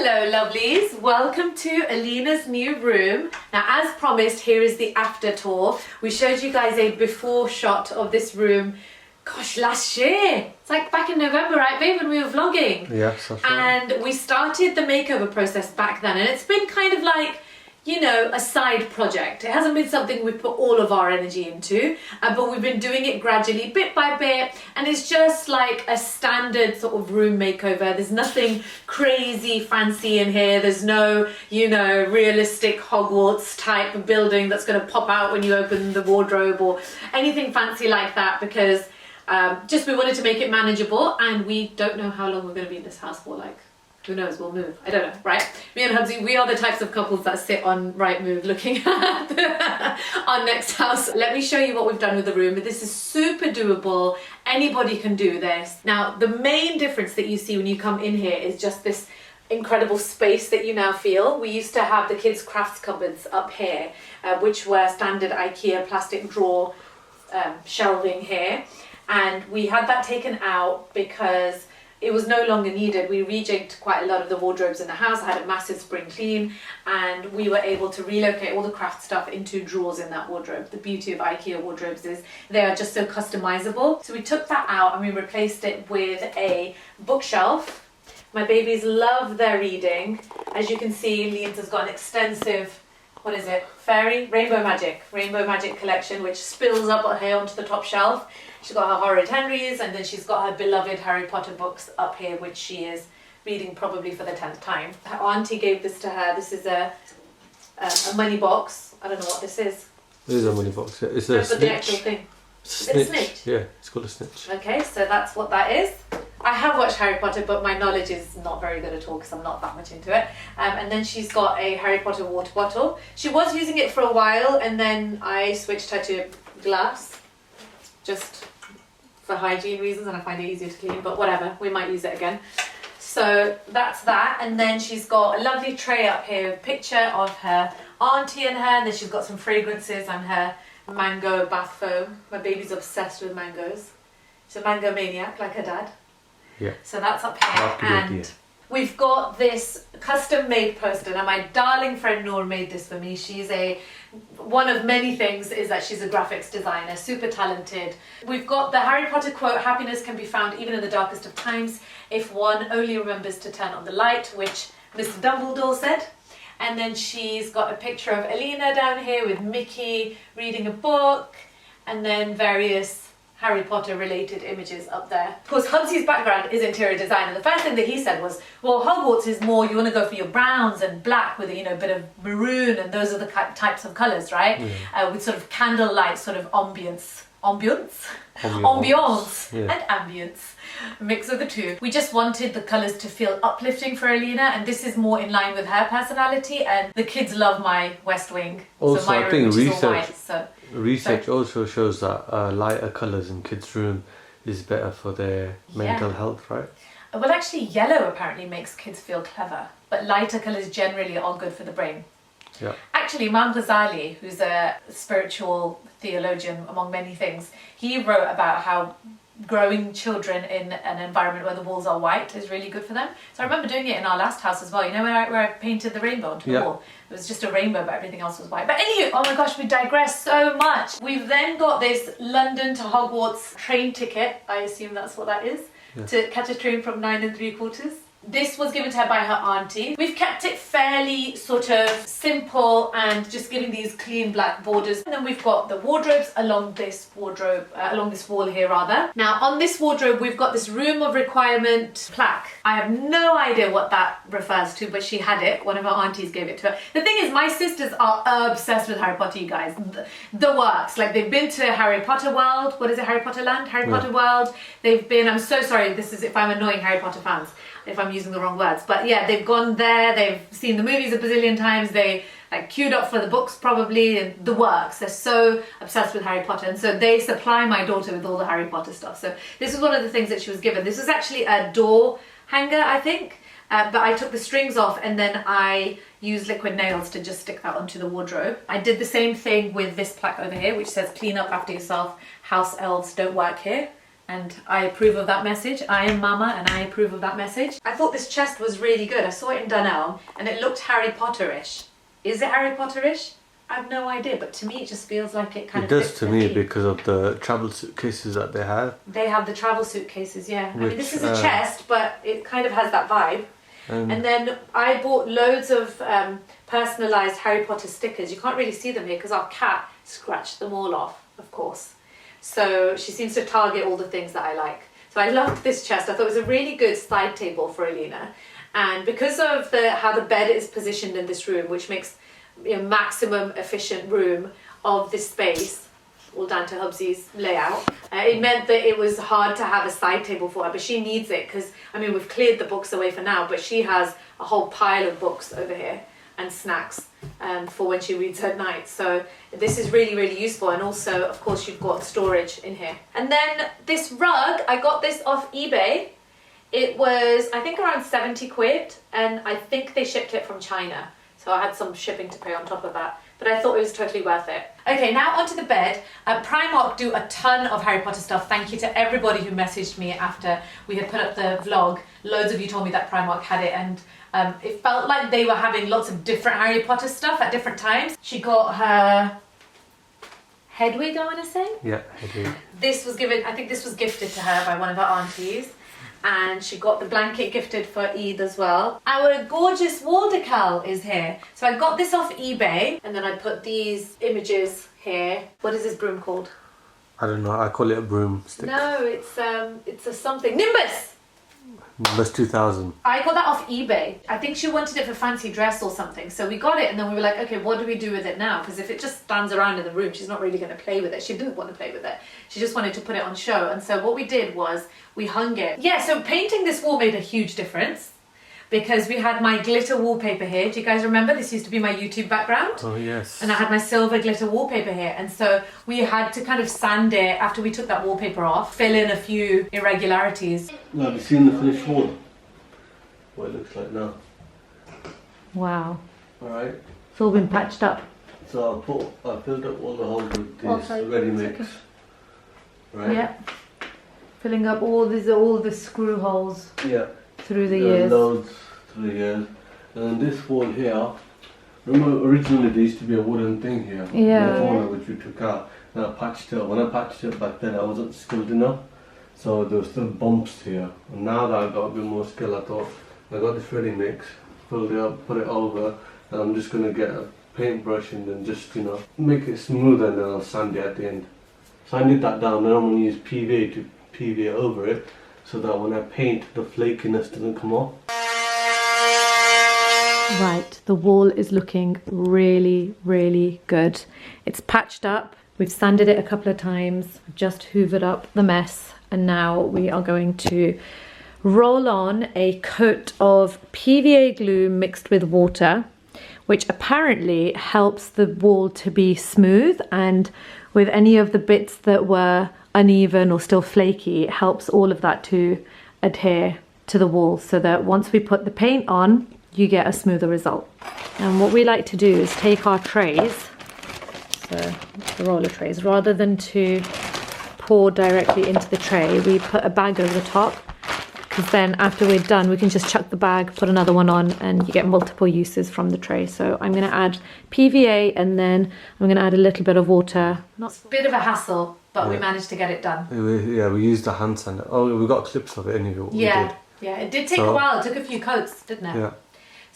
Hello lovelies, welcome to Alina's new room. Now as promised, here is the after tour. We showed you guys a before shot of this room, gosh, last year. It's like back in November, right babe, when we were vlogging? Yes, that's right. And we started the makeover process back then, and it's been kind of like, you know, a side project. It hasn't been something we've put all of our energy into, but we've been doing it gradually, bit by bit, and it's just like a standard sort of room makeover. There's nothing crazy fancy in here. There's no, you know, realistic Hogwarts type building that's going to pop out when you open the wardrobe or anything fancy like that, because just we wanted to make it manageable, and we don't know how long we're going to be in this house for. Like, who knows, we'll move. I don't know, right? Me and Hubsy, we are the types of couples that sit on Rightmove looking at our next house. Let me show you what we've done with the room. This is super doable. Anybody can do this. Now, the main difference that you see when you come in here is just this incredible space that you now feel. We used to have the kids' crafts cupboards up here, which were standard IKEA plastic drawer shelving here. And we had that taken out because it was no longer needed. We rejigged quite a lot of the wardrobes in the house. I had a massive spring clean, and we were able to relocate all the craft stuff into drawers in that wardrobe. The beauty of IKEA wardrobes is they are just so customizable. So we took that out and we replaced it with a bookshelf. My babies love their reading. As you can see, Lean's has got an extensive, what is it? Rainbow Magic collection, which spills up here onto the top shelf. She's got her Horrid Henrys, and then she's got her beloved Harry Potter books up here, which she is reading probably for the 10th time. Her auntie gave this to her. This is a money box. I don't know what this is. It is a money box. Yeah. It's a snitch. The actual thing. Is it a snitch? Yeah, it's called a snitch. Okay, so that's what that is. I have watched Harry Potter, but my knowledge is not very good at all because I'm not that much into it. And then she's got a Harry Potter water bottle. She was using it for a while, and then I switched her to glass, just for hygiene reasons, and I find it easier to clean, but whatever, we might use it again. So that's that. And then she's got a lovely tray up here with a picture of her auntie and her, and then she's got some fragrances and her mango bath foam. My baby's obsessed with mangoes. She's a mango maniac like her dad. Yeah. So that's up here, and we've got this custom made poster. Now my darling friend Noor made this for me. She's one of many things is that she's a graphics designer, super talented. We've got the Harry Potter quote, "Happiness can be found even in the darkest of times if one only remembers to turn on the light," which Mr. Dumbledore said. And then she's got a picture of Alina down here with Mickey reading a book, and then various Harry Potter related images up there. Of course, Hubsy's background is interior design, and the first thing that he said was, well, Hogwarts is more, you want to go for your browns and black with a, you know, bit of maroon, and those are the types of colours, right? Yeah. With sort of candlelight sort of ambience and ambience, a mix of the two. We just wanted the colours to feel uplifting for Alina, and this is more in line with her personality, and the kids love my West Wing. Also, so my I think room, research also shows that lighter colours in kids' room is better for their mental health, right? Well, actually, yellow apparently makes kids feel clever, but lighter colours generally are good for the brain. Yeah. Actually, Imam Ghazali, who's a spiritual theologian among many things, he wrote about how growing children in an environment where the walls are white is really good for them. So I remember doing it in our last house as well, you know, where I painted the rainbow onto the wall. It was just a rainbow, but everything else was white. But anyway, oh my gosh, we digress so much. We've then got this London to Hogwarts train ticket, I assume that's what that is, to catch a train from 9 3/4. This was given to her by her auntie. We've kept it fairly sort of simple and just giving these clean black borders. And then we've got the wardrobes along this wall here rather. Now on this wardrobe we've got this room of requirement plaque. I have no idea what that refers to, but she had it. One of her aunties gave it to her. The thing is, my sisters are obsessed with Harry Potter, you guys. The works. Like, they've been to Harry Potter World. What is it? Harry Potter Land? Harry Potter World. They've been, I'm so sorry, this is if I'm annoying Harry Potter fans, if I'm using the wrong words, but yeah, they've gone there, they've seen the movies a bazillion times, they like queued up for the books probably, and the works. They're so obsessed with Harry Potter, and so they supply my daughter with all the Harry Potter stuff. So this is one of the things that she was given. This was actually a door hanger, I think, but I took the strings off and then I used liquid nails to just stick that onto the wardrobe. I did the same thing with this plaque over here, which says "Clean up after yourself, house elves don't work here." And I approve of that message. I am Mama and I approve of that message. I thought this chest was really good. I saw it in Dunelm and it looked Harry Potter-ish. Is it Harry Potter-ish? I have no idea, but to me it just feels like it kind of does fits to the me theme. because of the travel suitcases that they have. They have the travel suitcases, yeah. I mean, Which, this is a chest, but it kind of has that vibe. And then I bought loads of personalised Harry Potter stickers. You can't really see them here because our cat scratched them all off, of course. So she seems to target all the things that I like. So I loved this chest. I thought it was a really good side table for Alina. And because of how the bed is positioned in this room, which makes a maximum efficient room of this space, all down to Hubsy's layout, it meant that it was hard to have a side table for her, but she needs it because, I mean, we've cleared the books away for now, but she has a whole pile of books over here and snacks for when she reads at night. So this is really, really useful. And also, of course, you've got storage in here. And then this rug, I got this off eBay. It was, I think, around 70 quid, and I think they shipped it from China. So I had some shipping to pay on top of that. But I thought it was totally worth it. Okay, now onto the bed. Primark do a ton of Harry Potter stuff. Thank you to everybody who messaged me after we had put up the vlog. Loads of you told me that Primark had it, and it felt like they were having lots of different Harry Potter stuff at different times. She got her Hedwig, I want to say? Yeah, Hedwig. This was given, I think this was gifted to her by one of her aunties. And she got the blanket gifted for Eid as well. Our gorgeous wall decal is here. So I got this off eBay, and then I put these images here. What is this broom called? I don't know, I call it a broomstick. No, it's a something. Nimbus! Nimbus 2000. I got that off eBay. I think she wanted it for fancy dress or something. So we got it, and then we were like, okay, what do we do with it now? Because if it just stands around in the room, she's not really going to play with it. She didn't want to play with it. She just wanted to put it on show. And so what we did was we hung it. Yeah, so painting this wall made a huge difference because we had my glitter wallpaper here. Do you guys remember? This used to be my YouTube background. Oh, yes. And I had my silver glitter wallpaper here. And so we had to kind of sand it after we took that wallpaper off, fill in a few irregularities. Now, have you seen the finished wall? What it looks like now. Wow. Alright. It's all been patched up. So I filled up all the holes with this ready mix. Okay. Right? Yeah. Filling up all the screw holes. Yeah. Through the years. Loads through the years. And this wall here, remember originally there used to be a wooden thing here. Yeah. In the corner which we took out. And I patched it up. When I patched it back then I wasn't skilled enough. So there were still bumps here. And now that I've got a bit more skill, I thought I got this ready mix, filled it up, put it over, and I'm just gonna get a paintbrush and then just, you know, make it smoother, and then I'll sand it at the end. So I did that down, then I'm gonna use PVA to PVA over it so that when I paint the flakiness doesn't come off. Right, the wall is looking really, really good. It's patched up. We've sanded it a couple of times, just hoovered up the mess, and now we are going to roll on a coat of PVA glue mixed with water, which apparently helps the wall to be smooth, and with any of the bits that were uneven or still flaky, it helps all of that to adhere to the wall so that once we put the paint on, you get a smoother result. And what we like to do is take our trays, so the roller trays, rather than to pour directly into the tray, we put a bag over the top, because then after we're done we can just chuck the bag, put another one on, and you get multiple uses from the tray. So I'm going to add PVA and then I'm going to add a little bit of water. It's a bit of a hassle, but we managed to get it done. We used the hand sander. Oh, we got clips of it anyway. Yeah, it did take a while. It took a few coats, didn't it? Yeah.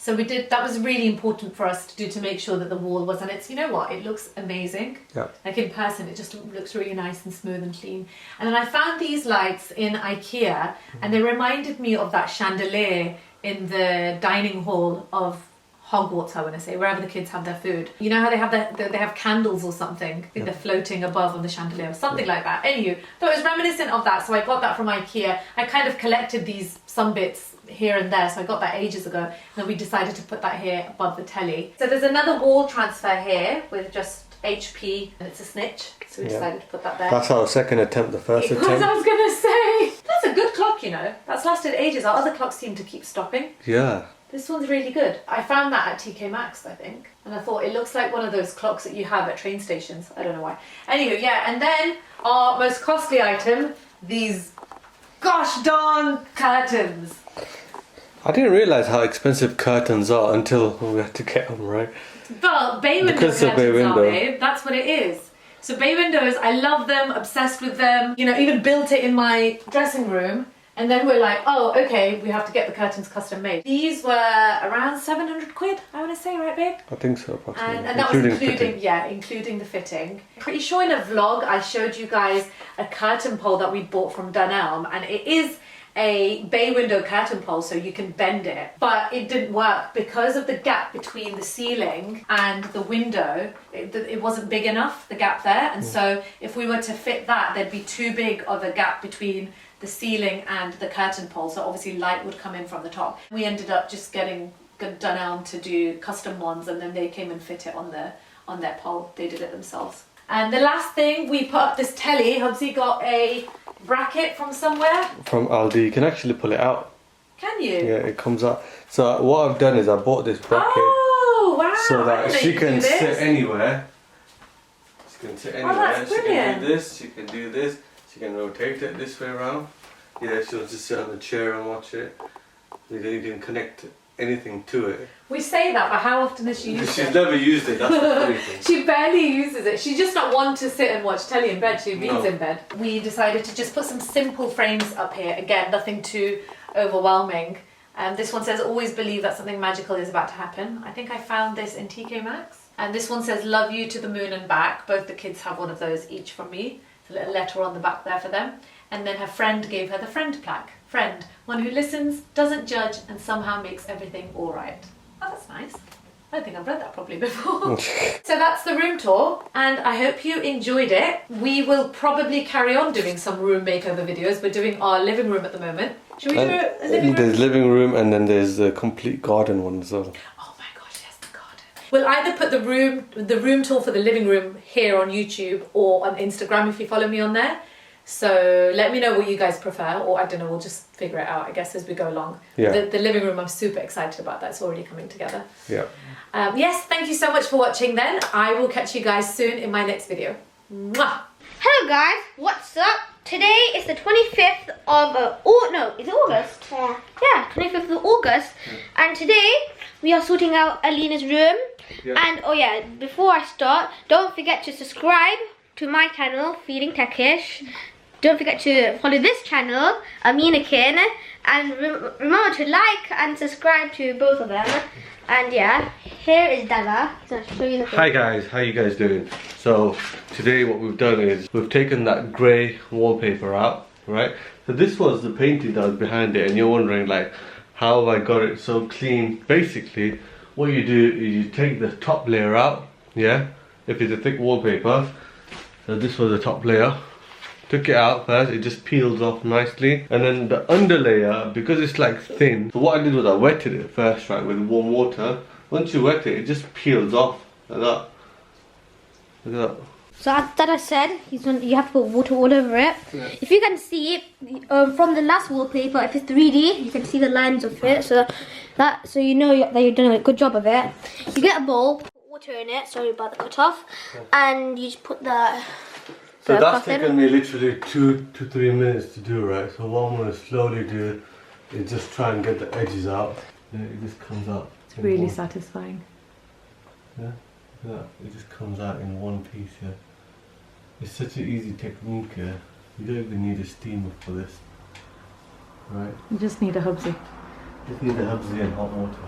So we did, that was really important for us to do, to make sure that the wall was, and it's, you know what, it looks amazing. Yeah. Like in person, it just looks really nice and smooth and clean. And then I found these lights in IKEA, and they reminded me of that chandelier in the dining hall of Hogwarts, I want to say, wherever the kids have their food. You know how they have they have candles or something, I think they're floating above on the chandelier, or something like that. Anywho, so it was reminiscent of that, so I got that from IKEA. I kind of collected some bits here and there, so I got that ages ago, and then we decided to put that here above the telly. So there's another wall transfer here with just HP, and it's a snitch, so we decided to put that there. That's our second attempt. The first attempt. I was gonna say, that's a good clock, you know. That's lasted ages. Our other clocks seem to keep stopping. Yeah. This one's really good. I found that at TK Maxx, I think. And I thought it looks like one of those clocks that you have at train stations. I don't know why. Anyway, yeah, and then our most costly item, these gosh darn curtains. I didn't realise how expensive curtains are until we had to get them, right? Well, bay window Because of curtains bay window. are, babe. That's what it is. So bay windows, I love them, obsessed with them. You know, even built it in my dressing room. And then we're like, oh, okay, we have to get the curtains custom made. These were around 700 quid, I want to say, right, babe? I think so, approximately. And that was including, fitting. yeah, including the fitting. Pretty sure in a vlog I showed you guys a curtain pole that we bought from Dunelm, and it is a bay window curtain pole, so you can bend it, but it didn't work because of the gap between the ceiling and the window. It wasn't big enough, the gap there, and so if we were to fit that, there'd be too big of a gap between the ceiling and the curtain pole, so obviously light would come in from the top. We ended up just getting Dunelm to do custom ones, and then they came and fit it on their pole. They did it themselves. And the last thing, we put up this telly. Hubsy got a bracket from somewhere. From Aldi, you can actually pull it out. Can you? Yeah, it comes out. So what I've done is I bought this bracket. Oh, wow. So I that didn't know she you could can do this. sit anywhere. She can sit anywhere. That's She can brilliant. do this, she can do this, she can rotate it this way around. Yeah, she'll just sit on the chair and watch it. You can connect anything to it. We say that, but how often has she used She's it? never used it, that's the funny thing. She barely uses it. She's just not one to sit and watch telly in bed. She reads No. in bed. We decided to just put some simple frames up here. Again, nothing too overwhelming. This one says, always believe that something magical is about to happen. I think I found this in TK Maxx. And this one says, love you to the moon and back. Both the kids have one of those each from me. It's a little letter on the back there for them. And then her friend gave her the friend plaque. Friend, one who listens, doesn't judge, and somehow makes everything all right. Oh, that's nice. I don't think I've read that properly before. So that's the room tour, and I hope you enjoyed it. We will probably carry on doing some room makeover videos. We're doing our living room at the moment. Should we do a living room? There's living room and then there's the complete garden one as well. Oh my gosh, yes, the garden. We'll either put the room tour for the living room here on YouTube or on Instagram if you follow me on there. So let me know what you guys prefer, or I don't know, we'll just figure it out, I guess, as we go along. Yeah. The living room, I'm super excited about that. It's already coming together. Yeah. Yes, thank you so much for watching then. I will catch you guys soon in my next video. Mwah! Hello guys, what's up? Today is the 25th of is it August? Yeah, 25th of August. And today we are sorting out Alina's room. Yeah. And oh yeah, before I start, don't forget to subscribe to my channel, Feeling Techish. Don't forget to follow this channel, Amena, and remember to like and subscribe to both of them. And yeah, here is Dada. So I'll show you the thing. Hi guys, how you guys doing? So today what we've done is we've taken that grey wallpaper out, right? So this was the painting that was behind it, and you're wondering like, how have I got it so clean? Basically, what you do is you take the top layer out, yeah? If it's a thick wallpaper, so this was the top layer. Took it out first, it just peels off nicely. And then the underlayer, because it's like thin, so what I did was I wetted it first, right, with warm water. Once you wet it, it just peels off like that. Look at that. So as Dada said, you have to put water all over it. Yeah. If you can see from the last wallpaper, if it's 3D, you can see the lines of it. So you know that you've done a good job of it. You get a bowl, put water in it. Sorry about the cut off, and you just put the. So that's taken me literally 2 to 3 minutes to do, right? So what I'm going to slowly do is just try and get the edges out. Yeah, it just comes out. It's really satisfying. Yeah, look at that. It just comes out in one piece here. It's such an easy technique here. You don't even need a steamer for this. Right? You just need a hubsy. Just need the hubsy and hot water.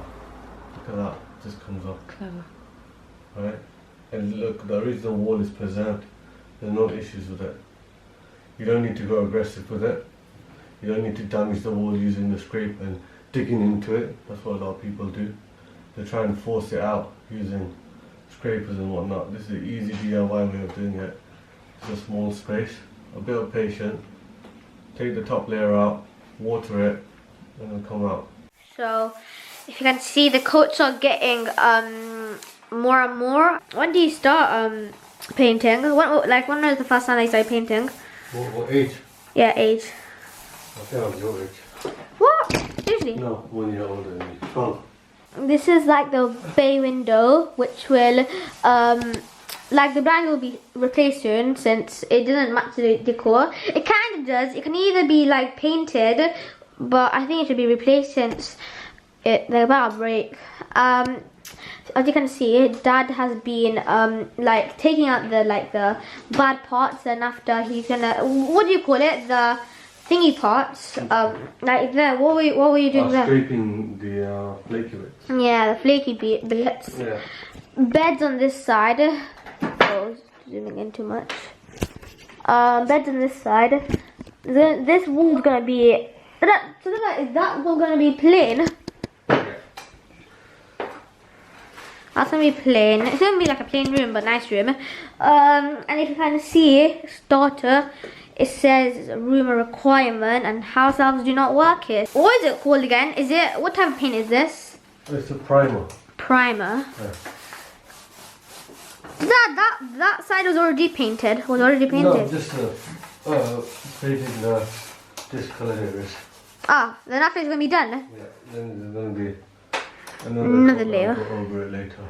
Look at that. It just comes off. Clever. Right? And look, the original wall is preserved. There's no issues with it. You don't need to go aggressive with it. You don't need to damage the wall using the scrape and digging into it. That's what a lot of people do. They try and force it out using scrapers and whatnot. This is an easy DIY way of doing it. It's a small space, a bit of patience. Take the top layer out, water it, and it'll come out. So if you can see, the coats are getting more and more. When do you start painting? When was the first time I started painting? What age? Yeah, age. I think I was your age. What? Seriously? No, 1 year older than me. 12. This is like the bay window, which will like the brand will be replaced soon since it doesn't match the decor. It kind of does. It can either be like painted, but I think it should be replaced since they're about to break. As you can see, Dad has been like taking out the bad parts, and after he's gonna, what do you call it, the thingy parts, like there. What were you doing there? Scraping the flaky bits. Yeah, the flaky bits. Yeah. Beds on this side. Oh, zooming in too much. Beds on this side. This wall's gonna be. Is that wall gonna be plain? That's gonna be plain. It's gonna be like a plain room, but nice room. And if you kind of see starter, it says room requirement and house elves do not work here. What is it called again? Is it, what type of paint is this? It's a primer. Primer. Yeah. That side was already painted. No, just painting the discolored areas. Ah, then after it's gonna be done. Yeah, then there's gonna be Another layer. I'll go over it later.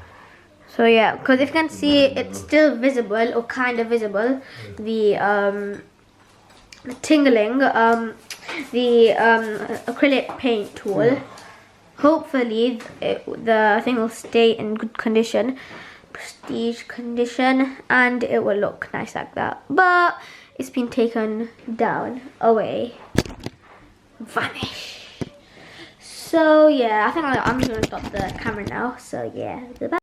So yeah, because if you can see, it's still visible or kind of visible. The tingling, the acrylic paint tool. Yeah. Hopefully, the thing will stay in good condition, prestige condition, and it will look nice like that. But it's been taken down, away, vanish. So yeah, I think I'm just gonna stop the camera now. So yeah, goodbye.